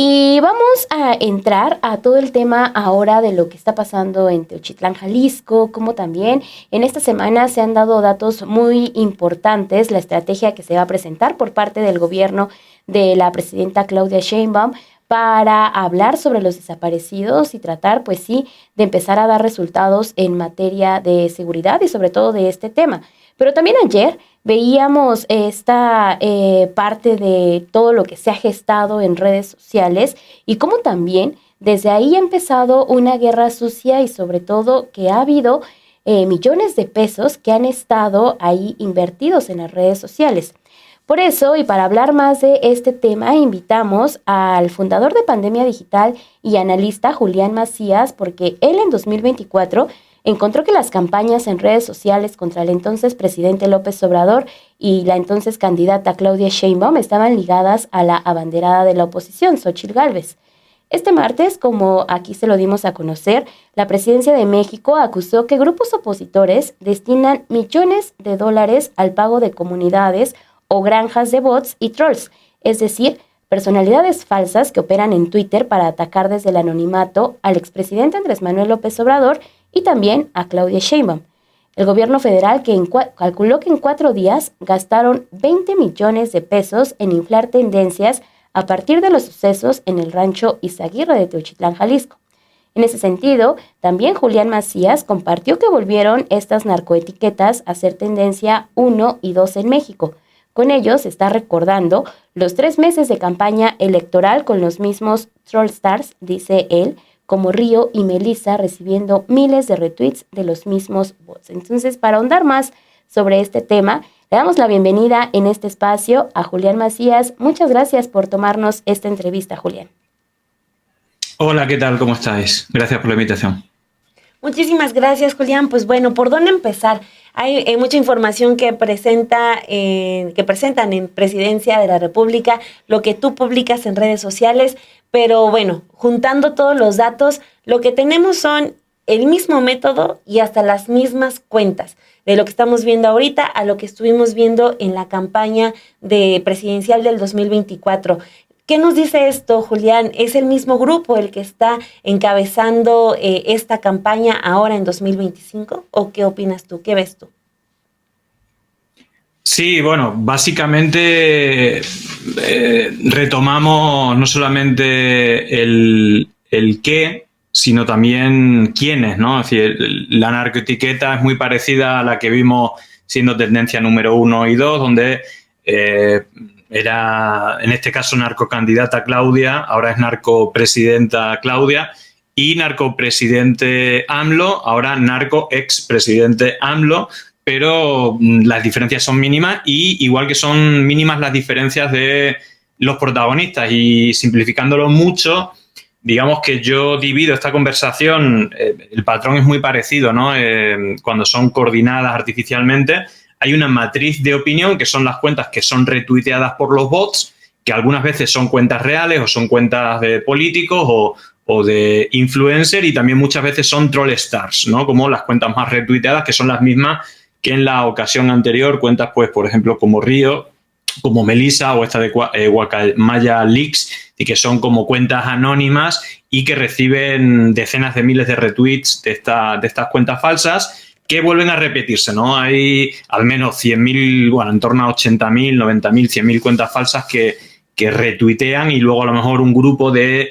Y vamos a entrar a todo el tema ahora de lo que está pasando en Teochitlán, Jalisco, como también en esta semana se han dado datos muy importantes, la estrategia que se va a presentar por parte del gobierno de la presidenta Claudia Sheinbaum para hablar sobre los desaparecidos y tratar, pues sí, de empezar a dar resultados en materia de seguridad y sobre todo de este tema. Pero también ayer veíamos esta parte de todo lo que se ha gestado en redes sociales y cómo también desde ahí ha empezado una guerra sucia y sobre todo que ha habido millones de pesos que han estado ahí invertidos en las redes sociales. Por eso, y para hablar más de este tema, invitamos al fundador de Pandemia Digital y analista Julián Macías, porque él en 2024 encontró que las campañas en redes sociales contra el entonces presidente López Obrador y la entonces candidata Claudia Sheinbaum estaban ligadas a la abanderada de la oposición, Xóchitl Gálvez. Este martes, como aquí se lo dimos a conocer, la Presidencia de México acusó que grupos opositores destinan millones de dólares al pago de comunidades o granjas de bots y trolls, es decir, personalidades falsas que operan en Twitter para atacar desde el anonimato al expresidente Andrés Manuel López Obrador y también a Claudia Sheinbaum. El gobierno federal calculó que en 4 días gastaron 20 millones de pesos en inflar tendencias a partir de los sucesos en el rancho Izaguirre de Teochitlán, Jalisco. En ese sentido, también Julián Macías compartió que volvieron estas narcoetiquetas a ser tendencia 1 y 2 en México. Con ello se está recordando los 3 meses de campaña electoral con los mismos trollstars, dice él, como Río y Melissa, recibiendo miles de retweets de los mismos bots. Entonces, para ahondar más sobre este tema, le damos la bienvenida en este espacio a Julián Macías. Muchas gracias por tomarnos esta entrevista, Julián. Hola, ¿qué tal? ¿Cómo estáis? Gracias por la invitación. Muchísimas gracias, Julián. Pues bueno, ¿por dónde empezar? Hay mucha información que presentan en Presidencia de la República, lo que tú publicas en redes sociales, pero bueno, juntando todos los datos, lo que tenemos son el mismo método y hasta las mismas cuentas, de lo que estamos viendo ahorita a lo que estuvimos viendo en la campaña presidencial del 2024. ¿Qué nos dice esto, Julián? ¿Es el mismo grupo el que está encabezando esta campaña ahora en 2025? ¿O qué opinas tú? ¿Qué ves tú? Sí, bueno, básicamente retomamos no solamente el qué, sino también quiénes, ¿no? Es decir, la narcoetiqueta es muy parecida a la que vimos siendo tendencia número 1 y 2, donde era, en este caso, narcocandidata Claudia, ahora es narcopresidenta Claudia, y narcopresidente AMLO, ahora narcoexpresidente AMLO, pero las diferencias son mínimas y igual que son mínimas las diferencias de los protagonistas. Y simplificándolo mucho, digamos que yo divido esta conversación, el patrón es muy parecido, ¿no? Cuando son coordinadas artificialmente, hay una matriz de opinión, que son las cuentas que son retuiteadas por los bots, que algunas veces son cuentas reales o son cuentas de políticos o de influencer, y también muchas veces son troll stars, ¿no? Como las cuentas más retuiteadas, que son las mismas que en la ocasión anterior, cuentas, pues, por ejemplo, como Río, como Melissa o esta de Guacamaya Leaks, y que son como cuentas anónimas y que reciben decenas de miles de retweets de estas cuentas falsas, que vuelven a repetirse, ¿no? Hay al menos 100.000, bueno, en torno a 80.000, 90.000, 100.000 cuentas falsas que retuitean, y luego a lo mejor un grupo de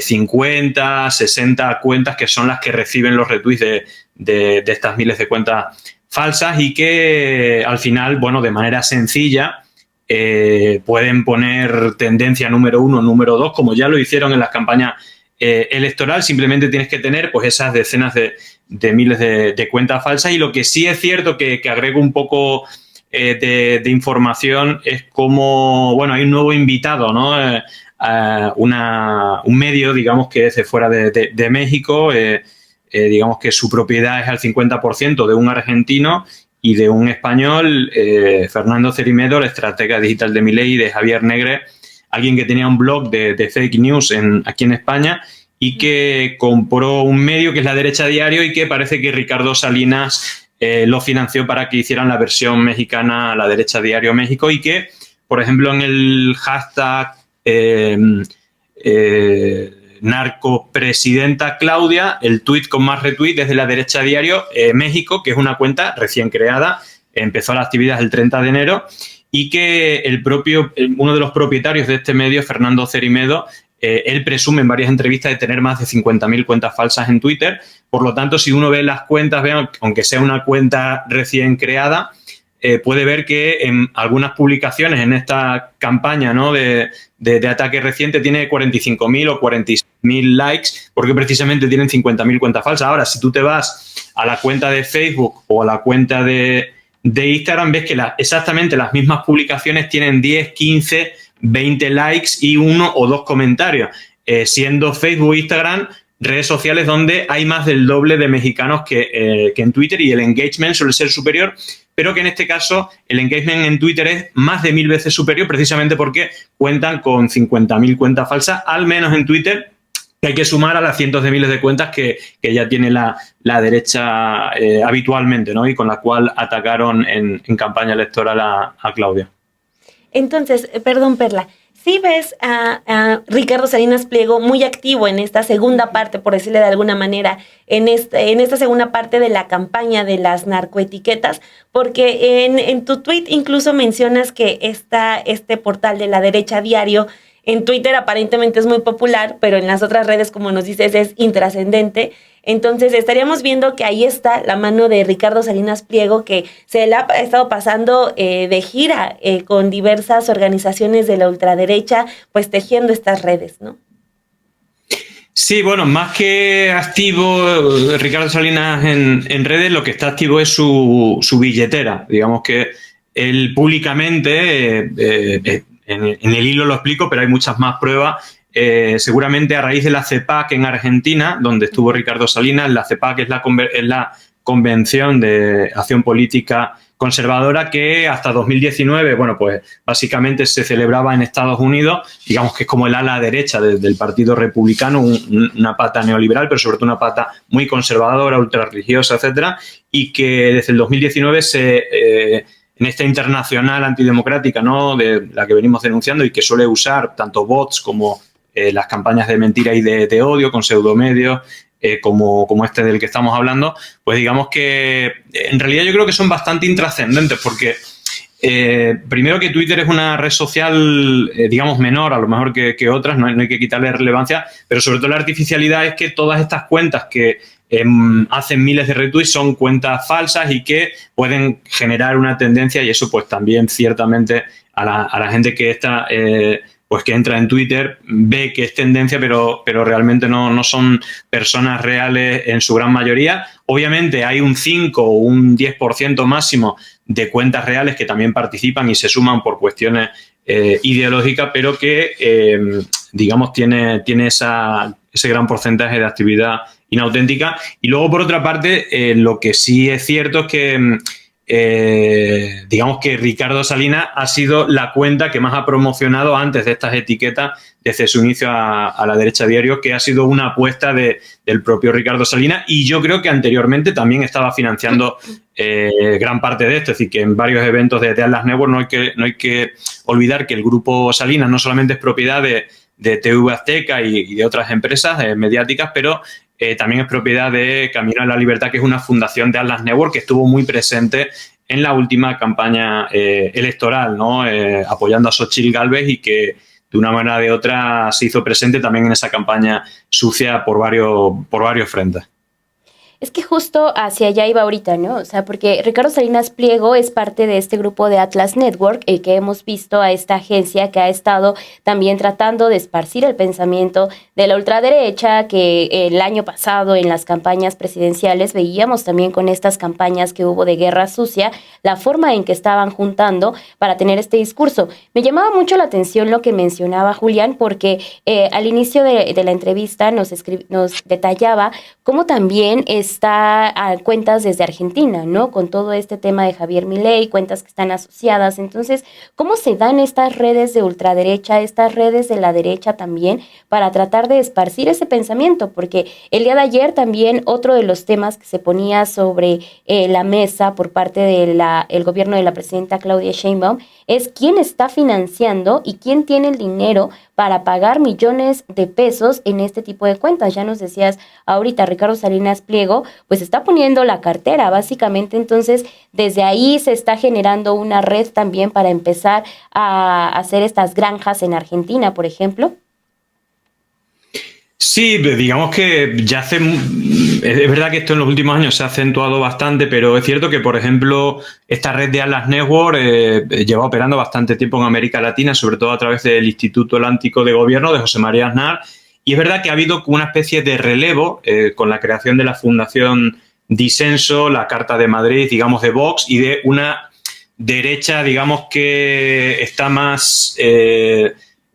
50, 60 cuentas que son las que reciben los retweets de estas miles de cuentas falsas, y que al final, bueno, de manera sencilla pueden poner tendencia número 1, número 2, como ya lo hicieron en las campañas electorales. Simplemente tienes que tener, pues, esas decenas de miles de cuentas falsas. Y lo que sí es cierto que agrego un poco de información es como, bueno, hay un nuevo invitado, ¿no? Un medio, digamos, que es de fuera de México, digamos que su propiedad es al 50% de un argentino y de un español, Fernando Cerimedo, el estratega digital de Milei, y de Javier Negre, alguien que tenía un blog de fake news aquí en España, y que compró un medio que es La Derecha Diario, y que parece que Ricardo Salinas lo financió para que hicieran la versión mexicana, La Derecha Diario México, y que, por ejemplo, en el hashtag narcopresidenta Claudia, el tuit con más retweet desde la derecha diario México, que es una cuenta recién creada, empezó la actividad el 30 de enero y que uno de los propietarios de este medio, Fernando Cerimedo, él presume en varias entrevistas de tener más de 50.000 cuentas falsas en Twitter. Por lo tanto, si uno ve las cuentas, aunque sea una cuenta recién creada, puede ver que en algunas publicaciones en esta campaña, ¿no?, de ataque reciente tiene 45.000 o 46.000 likes porque precisamente tienen 50.000 cuentas falsas. Ahora, si tú te vas a la cuenta de Facebook o a la cuenta de Instagram, ves que exactamente las mismas publicaciones tienen 10, 15, 20 likes y 1 o 2 comentarios, siendo Facebook e Instagram redes sociales donde hay más del doble de mexicanos que en Twitter, y el engagement suele ser superior, pero que en este caso el engagement en Twitter es más de 1000 veces superior, precisamente porque cuentan con 50.000 cuentas falsas, al menos en Twitter, que hay que sumar a las cientos de miles de cuentas que ya tiene la derecha habitualmente, ¿no?, y con la cual atacaron en campaña electoral a Claudia. Entonces, perdón, Perla, ¿sí ves a Ricardo Salinas Pliego muy activo en esta segunda parte, por decirle de alguna manera, en esta segunda parte de la campaña de las narcoetiquetas? Porque en tu tweet incluso mencionas que este portal de la derecha diario en Twitter aparentemente es muy popular, pero en las otras redes, como nos dices, es intrascendente. Entonces estaríamos viendo que ahí está la mano de Ricardo Salinas Pliego, que se le ha estado pasando de gira con diversas organizaciones de la ultraderecha, pues tejiendo estas redes, ¿no? Sí, bueno, más que activo Ricardo Salinas en redes, lo que está activo es su billetera. Digamos que él públicamente, en el hilo lo explico, pero hay muchas más pruebas. Seguramente a raíz de la CEPAC en Argentina, donde estuvo Ricardo Salinas. La CEPAC es la Convención de Acción Política Conservadora, que hasta 2019, bueno, pues básicamente se celebraba en Estados Unidos. Digamos que es como el ala derecha del Partido Republicano, una pata neoliberal, pero sobre todo una pata muy conservadora, ultrarreligiosa, etcétera, y que desde el 2019 en esta internacional antidemocrática, ¿no?, de la que venimos denunciando, y que suele usar tanto bots como las campañas de mentira y de odio con pseudomedios, como este del que estamos hablando, pues digamos que en realidad yo creo que son bastante intrascendentes, porque primero que Twitter es una red social, digamos, menor a lo mejor que otras, no hay que quitarle relevancia, pero sobre todo la artificialidad es que todas estas cuentas que hacen miles de retweets son cuentas falsas y que pueden generar una tendencia, y eso pues también ciertamente a la gente que está pues que entra en Twitter ve que es tendencia, pero realmente no son personas reales en su gran mayoría. Obviamente hay un 5 o un 10% máximo de cuentas reales que también participan y se suman por cuestiones ideológicas, pero que, digamos, tiene ese gran porcentaje de actividad inauténtica. Y luego, por otra parte, lo que sí es cierto es que digamos que Ricardo Salinas ha sido la cuenta que más ha promocionado antes de estas etiquetas desde su inicio a la derecha diario, que ha sido una apuesta del propio Ricardo Salinas, y yo creo que anteriormente también estaba financiando gran parte de esto. Es decir, que en varios eventos de Atlas Network no hay que olvidar que el grupo Salinas no solamente es propiedad de TV Azteca y de otras empresas mediáticas, pero también es propiedad de Camino a la Libertad, que es una fundación de Atlas Network que estuvo muy presente en la última campaña electoral, ¿no? Apoyando a Xóchitl Gálvez, y que de una manera o de otra se hizo presente también en esa campaña sucia por varios frentes. Es que justo hacia allá iba ahorita, ¿no? O sea, porque Ricardo Salinas Pliego es parte de este grupo de Atlas Network, que hemos visto a esta agencia que ha estado también tratando de esparcir el pensamiento de la ultraderecha, que el año pasado en las campañas presidenciales veíamos también con estas campañas que hubo de guerra sucia, la forma en que estaban juntando para tener este discurso. Me llamaba mucho la atención lo que mencionaba Julián, porque al inicio de la entrevista nos detallaba cómo también está a cuentas desde Argentina, ¿no? Con todo este tema de Javier Milei, cuentas que están asociadas. Entonces, ¿cómo se dan estas redes de ultraderecha, estas redes de la derecha también, para tratar de esparcir ese pensamiento? Porque el día de ayer también otro de los temas que se ponía sobre la mesa por parte del gobierno de la presidenta Claudia Sheinbaum es quién está financiando y quién tiene el dinero para pagar millones de pesos en este tipo de cuentas. Ya nos decías ahorita, Ricardo Salinas Pliego, pues está poniendo la cartera, básicamente. Entonces, desde ahí se está generando una red también para empezar a hacer estas granjas en Argentina, por ejemplo. Sí, digamos que ya es verdad que esto en los últimos años se ha acentuado bastante, pero es cierto que, por ejemplo, esta red de Atlas Network lleva operando bastante tiempo en América Latina, sobre todo a través del Instituto Atlántico de Gobierno de José María Aznar, y es verdad que ha habido una especie de relevo con la creación de la Fundación Disenso, la Carta de Madrid, digamos, de Vox, y de una derecha, digamos, que está más...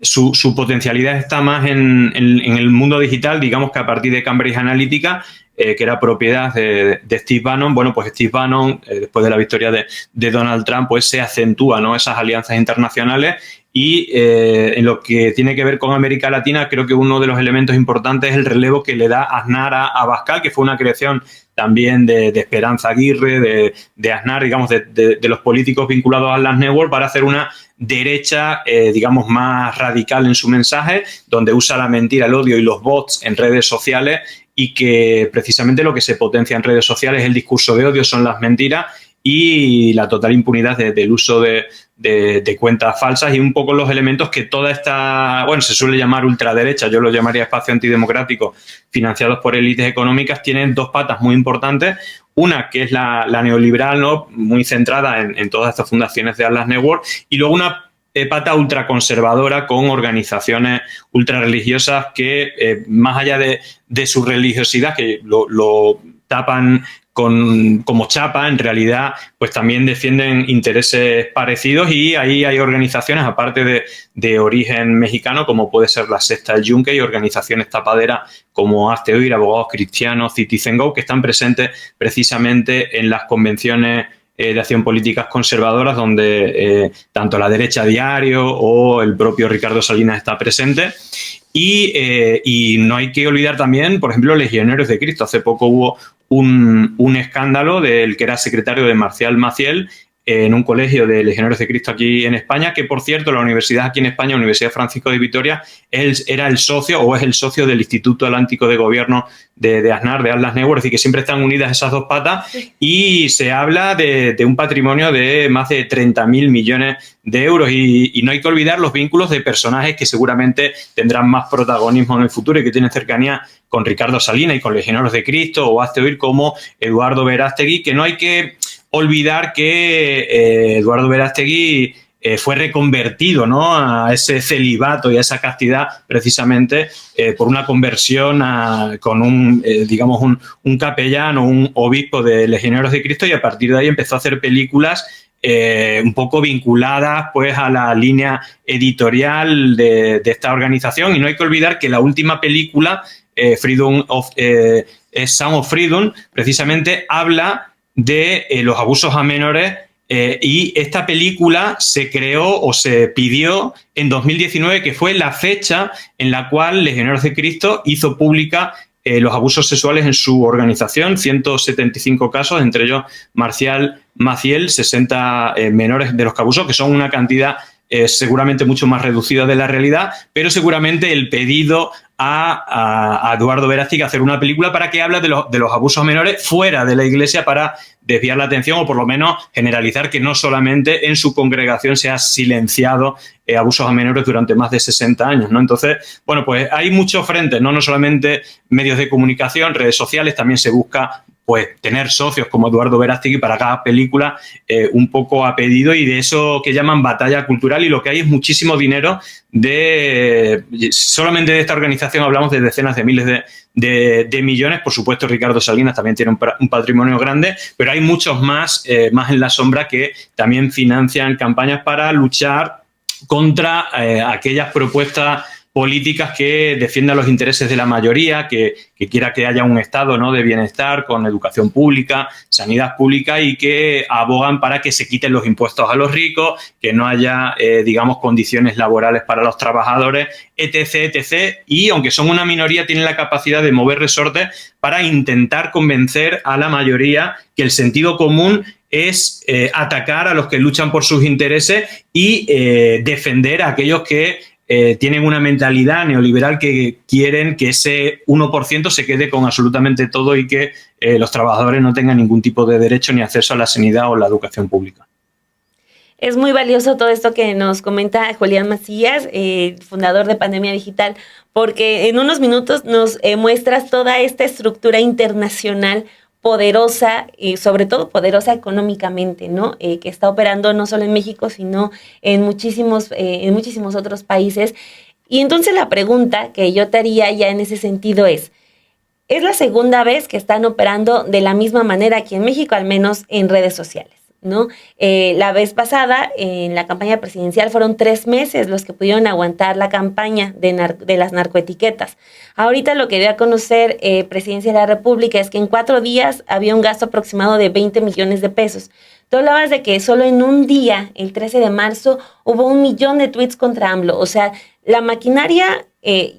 Su potencialidad está más en el mundo digital, digamos que a partir de Cambridge Analytica, que era propiedad de Steve Bannon. Bueno, pues Steve Bannon, después de la victoria de Donald Trump, pues se acentúa, ¿no?, esas alianzas internacionales. Y en lo que tiene que ver con América Latina, creo que uno de los elementos importantes es el relevo que le da Aznar a Abascal, que fue una creación también de Esperanza Aguirre, de Aznar, digamos, de los políticos vinculados a Atlas Network, para hacer una derecha, digamos, más radical en su mensaje, donde usa la mentira, el odio y los bots en redes sociales, y que precisamente lo que se potencia en redes sociales es el discurso de odio, son las mentiras y la total impunidad del uso de cuentas falsas, y un poco los elementos que toda esta, bueno, se suele llamar ultraderecha, yo lo llamaría espacio antidemocrático, financiados por élites económicas, tienen dos patas muy importantes. Una, que es la neoliberal, ¿no?, muy centrada en todas estas fundaciones de Atlas Network, y luego una pata ultraconservadora con organizaciones ultrarreligiosas que, más allá de su religiosidad, que lo tapan como chapa, en realidad pues también defienden intereses parecidos, y ahí hay organizaciones, aparte de origen mexicano, como puede ser la Sexta del Yunque, y organizaciones tapaderas como Hazte Oír, Abogados Cristianos, Citizen Go, que están presentes precisamente en las convenciones de acción políticas conservadoras, donde tanto la Derecha Diario o el propio Ricardo Salinas está presente. Y no hay que olvidar también, por ejemplo, Legionarios de Cristo. Hace poco hubo un escándalo del que era secretario de Marcial Maciel en un colegio de Legionarios de Cristo aquí en España, que, por cierto, la universidad aquí en España, Universidad Francisco de Vitoria, era el socio o es el socio del Instituto Atlántico de Gobierno de Aznar, de Atlas Network, es decir, que siempre están unidas esas dos patas, y se habla de un patrimonio de más de 30.000 millones de euros, y no hay que olvidar los vínculos de personajes que seguramente tendrán más protagonismo en el futuro y que tienen cercanía con Ricardo Salinas y con Legionarios de Cristo, o Hazte Oír, como Eduardo Verástegui, que no hay que olvidar que Eduardo Verástegui fue reconvertido, ¿no?, a ese celibato y a esa castidad precisamente por una conversión con un capellán o un obispo de Legionarios de Cristo, y a partir de ahí empezó a hacer películas un poco vinculadas pues a la línea editorial de esta organización. Y no hay que olvidar que la última película, Sound of Freedom, precisamente habla de los abusos a menores, y esta película se creó o se pidió en 2019, que fue la fecha en la cual Legionarios de Cristo hizo pública los abusos sexuales en su organización, 175 casos, entre ellos Marcial Maciel, 60 menores de los que abusó, que son una cantidad seguramente mucho más reducida de la realidad, pero seguramente el pedido a Eduardo Verástegui hacer una película para que hable de los abusos menores fuera de la Iglesia, para desviar la atención, o por lo menos generalizar que no solamente en su congregación se ha silenciado abusos a menores durante más de 60 años, ¿no? Entonces, bueno, pues hay muchos frentes, no solamente medios de comunicación, redes sociales, también se busca pues tener socios como Eduardo Verástegui para cada película, un poco a pedido, y de eso que llaman batalla cultural. Y lo que hay es muchísimo dinero solamente de esta organización hablamos de decenas de miles de millones. Por supuesto, Ricardo Salinas también tiene un patrimonio grande, pero hay muchos más en la sombra, que también financian campañas para luchar contra aquellas propuestas políticas que defiendan los intereses de la mayoría, que quiera que haya un estado, ¿no?, de bienestar, con educación pública, sanidad pública, y que abogan para que se quiten los impuestos a los ricos, que no haya, digamos, condiciones laborales para los trabajadores, etc., etc. Y aunque son una minoría, tienen la capacidad de mover resortes para intentar convencer a la mayoría que el sentido común es atacar a los que luchan por sus intereses y defender a aquellos que tienen una mentalidad neoliberal que quieren que ese 1% se quede con absolutamente todo y que los trabajadores no tengan ningún tipo de derecho ni acceso a la sanidad o la educación pública. Es muy valioso todo esto que nos comenta Julián Macías, fundador de Pandemia Digital, porque en unos minutos nos muestras toda esta estructura internacional poderosa y sobre todo poderosa económicamente, ¿no? Que está operando no solo en México, sino en muchísimos otros países. Y entonces la pregunta que yo te haría ya en ese sentido es la segunda vez que están operando de la misma manera aquí en México, al menos en redes sociales, ¿no? La vez pasada, en la campaña presidencial, fueron 3 meses los que pudieron aguantar la campaña de las narcoetiquetas. Ahorita lo que dio a conocer Presidencia de la República es que en 4 días había un gasto aproximado de 20 millones de pesos. Tú hablabas de que solo en un día, el 13 de marzo, hubo 1 millón de tweets contra AMLO. O sea, la maquinaria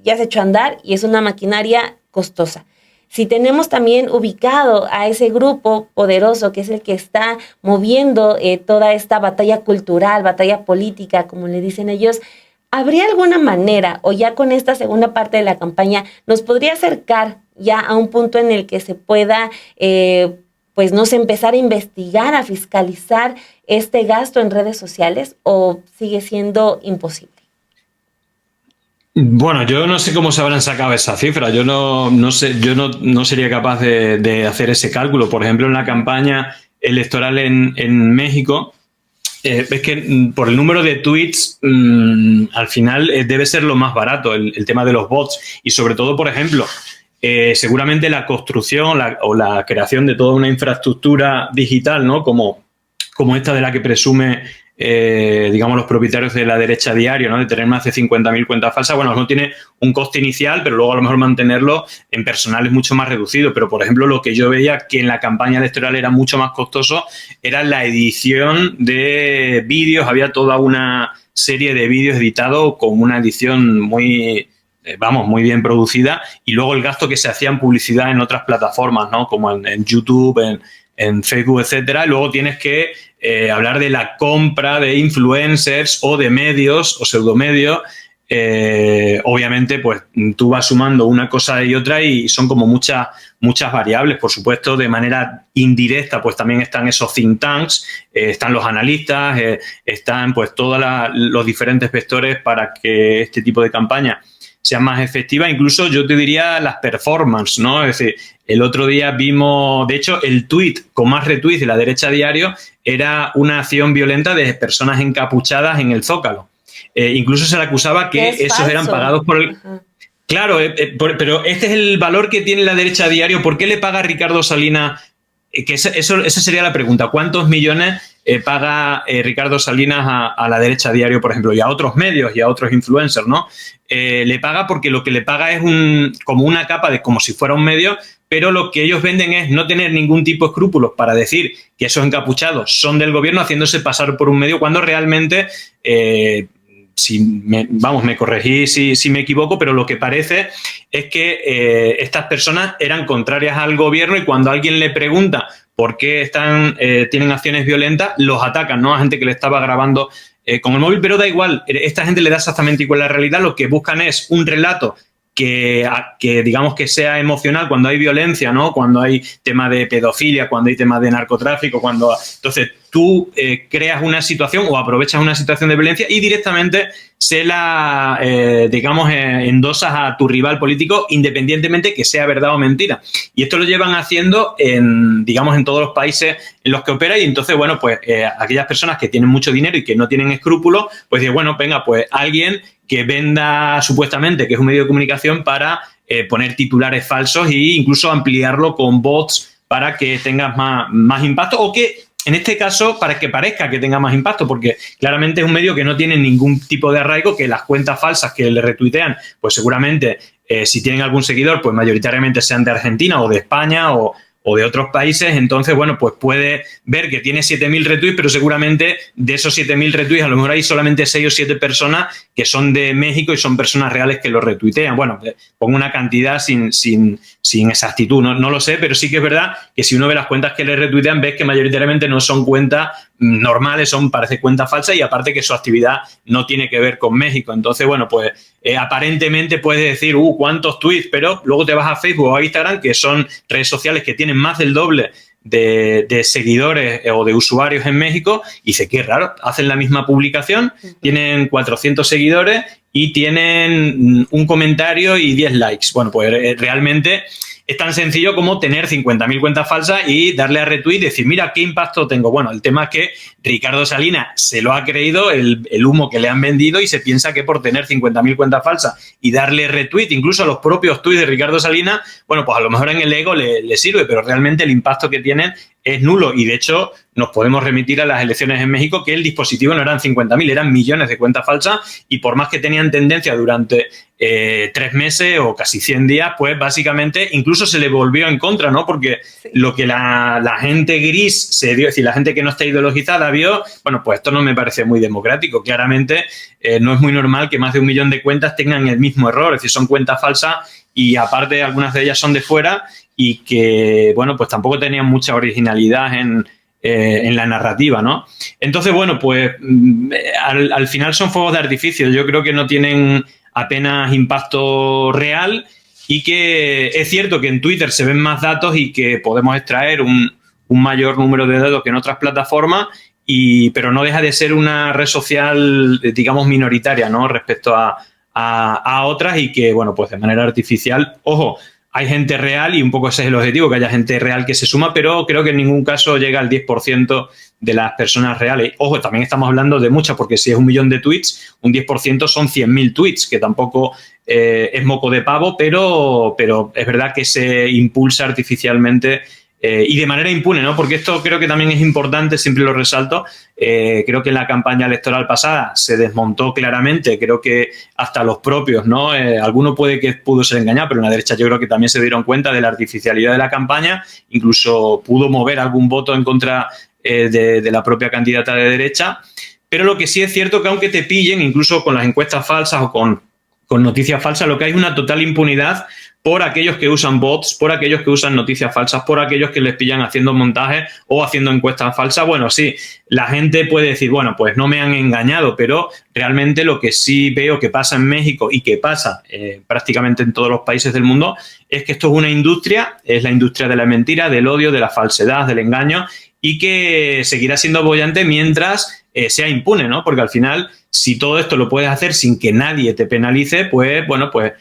ya se echó a andar y es una maquinaria costosa. Si tenemos también ubicado a ese grupo poderoso que es el que está moviendo toda esta batalla cultural, batalla política, como le dicen ellos, ¿habría alguna manera, o ya con esta segunda parte de la campaña, nos podría acercar ya a un punto en el que se pueda, pues no sé, empezar a investigar, a fiscalizar este gasto en redes sociales, o sigue siendo imposible? Bueno, yo no sé cómo se habrán sacado esa cifra. Yo no sé, yo no sería capaz de hacer ese cálculo. Por ejemplo, en la campaña electoral en México, es que por el número de tweets, al final debe ser lo más barato, el tema de los bots. Y sobre todo, por ejemplo, seguramente la construcción o la creación de toda una infraestructura digital, ¿no? Como esta de la que presume digamos, los propietarios de la derecha diario, ¿no? De tener más de 50.000 cuentas falsas, bueno, no tiene un coste inicial, pero luego a lo mejor mantenerlo en personal es mucho más reducido. Pero, por ejemplo, lo que yo veía que en la campaña electoral era mucho más costoso era la edición de vídeos. Había toda una serie de vídeos editados con una edición muy bien producida, y luego el gasto que se hacía en publicidad en otras plataformas, ¿no? Como en YouTube, en Facebook, etcétera. Luego tienes que hablar de la compra de influencers o de medios o pseudomedios. Obviamente, pues tú vas sumando una cosa y otra y son como muchas variables. Por supuesto, de manera indirecta, pues también están esos think tanks, están los analistas, están pues todos los diferentes vectores para que este tipo de campaña sea más efectiva. Incluso yo te diría las performance, ¿no? Es decir, el otro día vimos, de hecho, el tweet con más retweets de la derecha diario era una acción violenta de personas encapuchadas en el Zócalo. Incluso se le acusaba que esos falso. Eran pagados por el... Ajá. Claro, pero este es el valor que tiene la derecha diario. ¿Por qué le paga a Ricardo Salinas? Esa sería la pregunta. ¿Cuántos millones paga Ricardo Salinas a la derecha diario, por ejemplo, y a otros medios y a otros influencers, ¿no? Le paga porque lo que le paga es como una capa de como si fuera un medio, pero lo que ellos venden es no tener ningún tipo de escrúpulos para decir que esos encapuchados son del gobierno, haciéndose pasar por un medio, cuando realmente... me corregí si me equivoco, pero lo que parece es que estas personas eran contrarias al gobierno, y cuando alguien le pregunta por qué tienen acciones violentas, los atacan, ¿no? A gente que le estaba grabando con el móvil, pero da igual, esta gente le da exactamente igual la realidad. Lo que buscan es un relato que digamos que sea emocional cuando hay violencia, ¿no? Cuando hay tema de pedofilia, cuando hay tema de narcotráfico, entonces tú creas una situación o aprovechas una situación de violencia y directamente se la, endosas a tu rival político, independientemente que sea verdad o mentira. Y esto lo llevan haciendo en todos los países en los que opera, y entonces, bueno, pues aquellas personas que tienen mucho dinero y que no tienen escrúpulos, pues dicen, bueno, venga, pues alguien que venda supuestamente que es un medio de comunicación para poner titulares falsos e incluso ampliarlo con bots para que tengas más impacto, o que en este caso para que parezca que tenga más impacto, porque claramente es un medio que no tiene ningún tipo de arraigo, que las cuentas falsas que le retuitean, pues seguramente si tienen algún seguidor, pues mayoritariamente sean de Argentina o de España o de otros países. Entonces, bueno, pues puede ver que tiene 7.000 retweets, pero seguramente de esos 7.000 retweets a lo mejor hay solamente 6 o 7 personas que son de México y son personas reales que lo retuitean. Bueno, pongo una cantidad sin exactitud, no lo sé, pero sí que es verdad que si uno ve las cuentas que le retuitean, ves que mayoritariamente no son cuentas normales, parece cuentas falsas y aparte que su actividad no tiene que ver con México. Entonces, bueno, pues aparentemente puedes decir, cuántos tweets, pero luego te vas a Facebook o a Instagram, que son redes sociales que tienen más del doble de seguidores o de usuarios en México, y dice, qué raro, hacen la misma publicación, tienen 400 seguidores y tienen un comentario y 10 likes. Bueno, pues realmente es tan sencillo como tener 50.000 cuentas falsas y darle a retweet y decir, mira, ¿qué impacto tengo? Bueno, el tema es que Ricardo Salinas se lo ha creído, el humo que le han vendido, y se piensa que por tener 50.000 cuentas falsas y darle retweet, incluso a los propios tweets de Ricardo Salinas, bueno, pues a lo mejor en el ego le sirve, pero realmente el impacto que tienen es nulo. Y de hecho nos podemos remitir a las elecciones en México, que el dispositivo no eran 50.000, eran millones de cuentas falsas, y por más que tenían tendencia durante 3 meses o casi 100 días, pues básicamente incluso se le volvió en contra, ¿no? Porque lo que la gente gris se dio, es decir, la gente que no está ideologizada vio, bueno, pues esto no me parece muy democrático. Claramente no es muy normal que más de 1 millón de cuentas tengan el mismo error, es decir, son cuentas falsas y aparte algunas de ellas son de fuera y que, bueno, pues tampoco tenían mucha originalidad en la narrativa, ¿no? Entonces, bueno, pues al final son fuegos de artificio. Yo creo que no tienen apenas impacto real y que es cierto que en Twitter se ven más datos y que podemos extraer un mayor número de datos que en otras plataformas, pero no deja de ser una red social, digamos, minoritaria, ¿no? Respecto a otras, y que, bueno, pues de manera artificial, ojo, hay gente real y un poco ese es el objetivo, que haya gente real que se suma, pero creo que en ningún caso llega al 10% de las personas reales. Ojo, también estamos hablando de muchas, porque si es 1 millón de tweets, un 10% son 100.000 tweets, que tampoco es moco de pavo, pero es verdad que se impulsa artificialmente y de manera impune, ¿no? Porque esto creo que también es importante, siempre lo resalto. Creo que en la campaña electoral pasada se desmontó claramente, creo que hasta los propios, ¿no? Alguno puede que pudo ser engañado, pero en la derecha yo creo que también se dieron cuenta de la artificialidad de la campaña, incluso pudo mover algún voto en contra de la propia candidata de derecha. Pero lo que sí es cierto que aunque te pillen, incluso con las encuestas falsas o con noticias falsas, lo que hay es una total impunidad por aquellos que usan bots, por aquellos que usan noticias falsas, por aquellos que les pillan haciendo montajes o haciendo encuestas falsas. Bueno, sí, la gente puede decir, bueno, pues no me han engañado, pero realmente lo que sí veo que pasa en México y que pasa prácticamente en todos los países del mundo es que esto es una industria, es la industria de la mentira, del odio, de la falsedad, del engaño, y que seguirá siendo boyante mientras sea impune, ¿no? Porque al final, si todo esto lo puedes hacer sin que nadie te penalice, pues, bueno, pues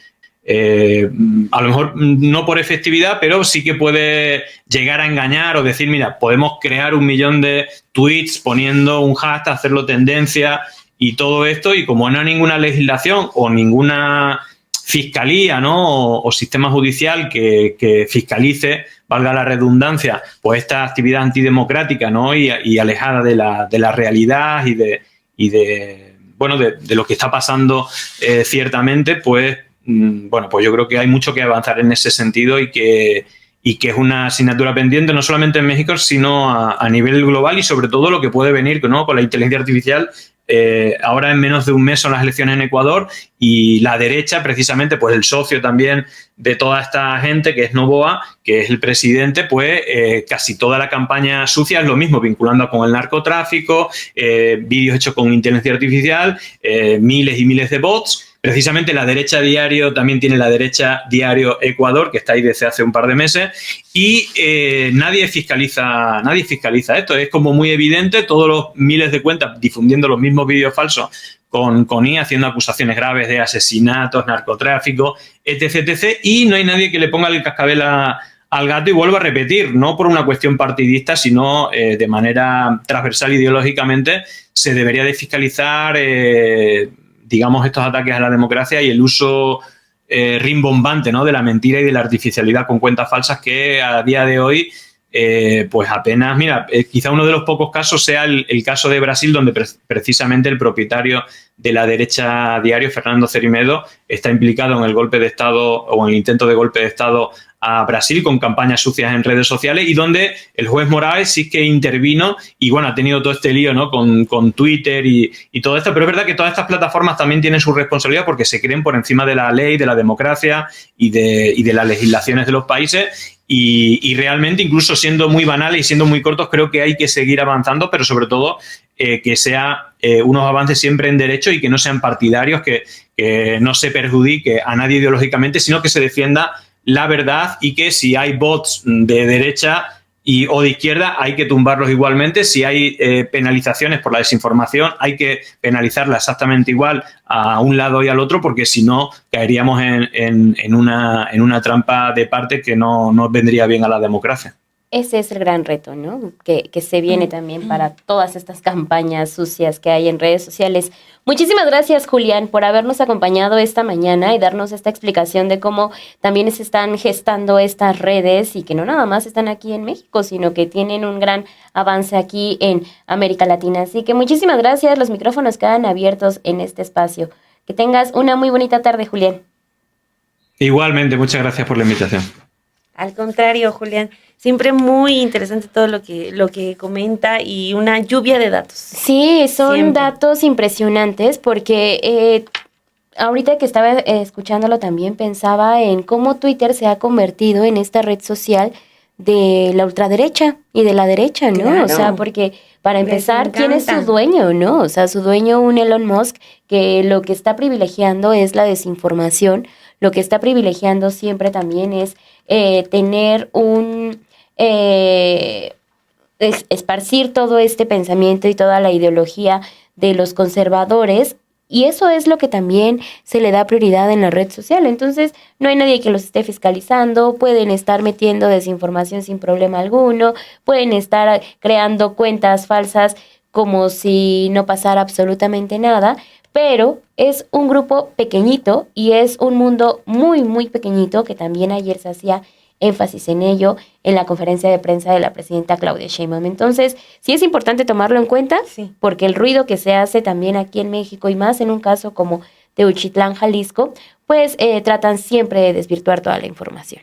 a lo mejor no por efectividad, pero sí que puede llegar a engañar o decir, mira, podemos crear 1 millón de tweets poniendo un hashtag, hacerlo tendencia y todo esto, y como no hay ninguna legislación o ninguna fiscalía, ¿no? o sistema judicial que fiscalice, valga la redundancia, pues esta actividad antidemocrática, ¿no? y alejada de la realidad y de lo que está pasando ciertamente, pues bueno, pues yo creo que hay mucho que avanzar en ese sentido y que es una asignatura pendiente no solamente en México, sino a nivel global, y sobre todo lo que puede venir, ¿no? Con la inteligencia artificial. Ahora en menos de un mes son las elecciones en Ecuador y la derecha, precisamente, pues el socio también de toda esta gente, que es Noboa, que es el presidente, pues casi toda la campaña sucia es lo mismo, vinculando con el narcotráfico, vídeos hechos con inteligencia artificial, miles y miles de bots. Precisamente la derecha diario también tiene la derecha diario Ecuador, que está ahí desde hace un par de meses, y nadie fiscaliza esto. Es como muy evidente, todos los miles de cuentas difundiendo los mismos vídeos falsos con IA, haciendo acusaciones graves de asesinatos, narcotráfico, etc. Y no hay nadie que le ponga el cascabel al gato, y vuelvo a repetir, no por una cuestión partidista, sino de manera transversal ideológicamente, se debería de fiscalizar digamos, estos ataques a la democracia y el uso rimbombante, ¿no? de la mentira y de la artificialidad con cuentas falsas, que a día de hoy, pues apenas, mira, quizá uno de los pocos casos sea el caso de Brasil, donde precisamente el propietario de la derecha diario, Fernando Cerrimedo, está implicado en el golpe de Estado o en el intento de golpe de Estado a Brasil con campañas sucias en redes sociales y donde el juez Moraes sí que intervino y bueno, ha tenido todo este lío, ¿no? con Twitter y todo esto, pero es verdad que todas estas plataformas también tienen su responsabilidad porque se creen por encima de la ley, de la democracia y de las legislaciones de los países y realmente incluso siendo muy banales y siendo muy cortos creo que hay que seguir avanzando, pero sobre todo que sea unos avances siempre en derecho y que no sean partidarios, que no se perjudique a nadie ideológicamente, sino que se defienda la verdad y que si hay bots de derecha o de izquierda hay que tumbarlos igualmente. Si hay penalizaciones por la desinformación hay que penalizarla exactamente igual a un lado y al otro porque si no caeríamos en una trampa de parte que no nos vendría bien a la democracia. Ese es el gran reto, ¿no? Que se viene también para todas estas campañas sucias que hay en redes sociales. Muchísimas gracias, Julián, por habernos acompañado esta mañana y darnos esta explicación de cómo también se están gestando estas redes y que no nada más están aquí en México, sino que tienen un gran avance aquí en América Latina. Así que muchísimas gracias. Los micrófonos quedan abiertos en este espacio. Que tengas una muy bonita tarde, Julián. Igualmente, muchas gracias por la invitación. Al contrario, Julián, siempre muy interesante todo lo que comenta y una lluvia de datos. Sí, son Siempre. datos impresionantes porque ahorita que estaba escuchándolo también pensaba en cómo Twitter se ha convertido en esta red social de la ultraderecha y de la derecha, ¿no? Claro. O sea, porque para Les empezar, ¿quién es su encanta. dueño, no? O sea, su dueño, un Elon Musk, que lo que está privilegiando es la desinformación, lo que está privilegiando siempre también es tener esparcir todo este pensamiento y toda la ideología de los conservadores, y eso es lo que también se le da prioridad en la red social. Entonces, no hay nadie que los esté fiscalizando, pueden estar metiendo desinformación sin problema alguno, pueden estar creando cuentas falsas como si no pasara absolutamente nada, pero es un grupo pequeñito y es un mundo muy, muy pequeñito que también ayer se hacía énfasis en ello en la conferencia de prensa de la presidenta Claudia Sheinbaum. Entonces, sí es importante tomarlo en cuenta, Sí. porque el ruido que se hace también aquí en México y más en un caso como Teuchitlán, Jalisco, pues tratan siempre de desvirtuar toda la información.